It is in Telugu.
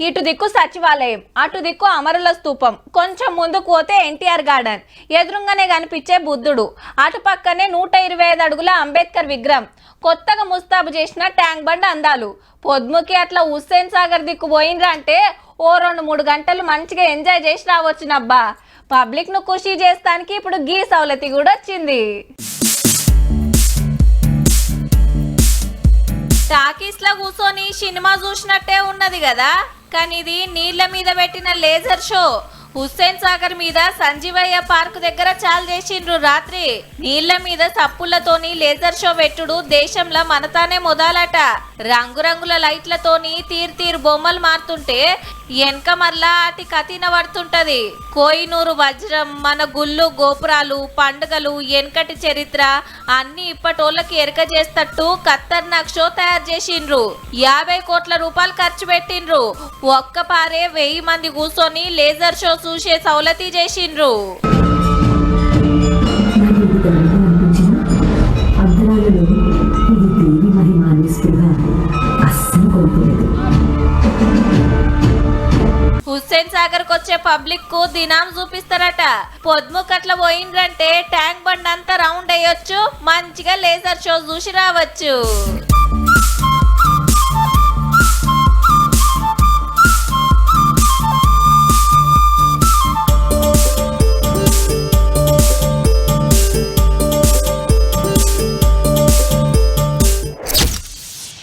ఇటు దిక్కు సచివాలయం, అటు దిక్కు అమరుల స్తూపం, కొంచెం ముందుకు పోతే ఎన్టీఆర్ గార్డెన్, ఎదురుగానే కనిపించే బుద్ధుడు, అటు పక్కనే 125 అడుగుల అంబేద్కర్ విగ్రహం, కొత్తగా ముస్తాబు చేసిన ట్యాంక్ బండ్ అందాలు. పొద్దుముకి అట్లా హుస్సేన్ సాగర్ దిక్కు పోయిండ్రా అంటే ఓ 2-3 గంటలు మంచిగా ఎంజాయ్ చేసి రావచ్చునబ్బా. పబ్లిక్ ను ఖుషి చేస్తానికి ఇప్పుడు గీ సౌలతి కూడా వచ్చింది. టాకీస్ లో కూర్చొని సినిమా చూసినట్టే ఉన్నది కదా, కానీ ఇది నీళ్ల మీద పెట్టిన లేజర్ షో. హుస్సేన్ సాగర్ మీద సంజీవయ్య పార్క్ దగ్గర చాలు చేసిండ్రు రాత్రి. నీళ్ల మీద సప్పులతోని లేజర్ షో పెట్టుడు దేశంలో మనతానే మొదలట. రంగురంగుల లైట్లతోని తీరు బొమ్మలు మారుతుంటే వెనక మరలా అటి కథిన పడుతుంటది. కోహినూరు వజ్రం, మన గుళ్ళు గోపురాలు, పండుగలు, వెనకటి చరిత్ర అన్ని ఇప్పటోళ్ళకి ఎరక చేస్తట్టు ఖతర్నాక్ షో తయారు చేసిండ్రు. 50 కోట్ల రూపాయలు ఖర్చు పెట్టిండ్రు. ఒక్క పారే 1000 మంది కూర్చొని లేజర్ షో చూసే సౌలతి చేసిండ్రు. హుస్సేన్ సాగర్ వచ్చే పబ్లిక్ కు దినాం చూపిస్తారట. పొద్దుముకట్ల పోయిండ్రంటే ట్యాంక్ బండ్ అంతా రౌండ్ అయ్యొచ్చు, మంచిగా లేజర్ షో చూసి రావచ్చు.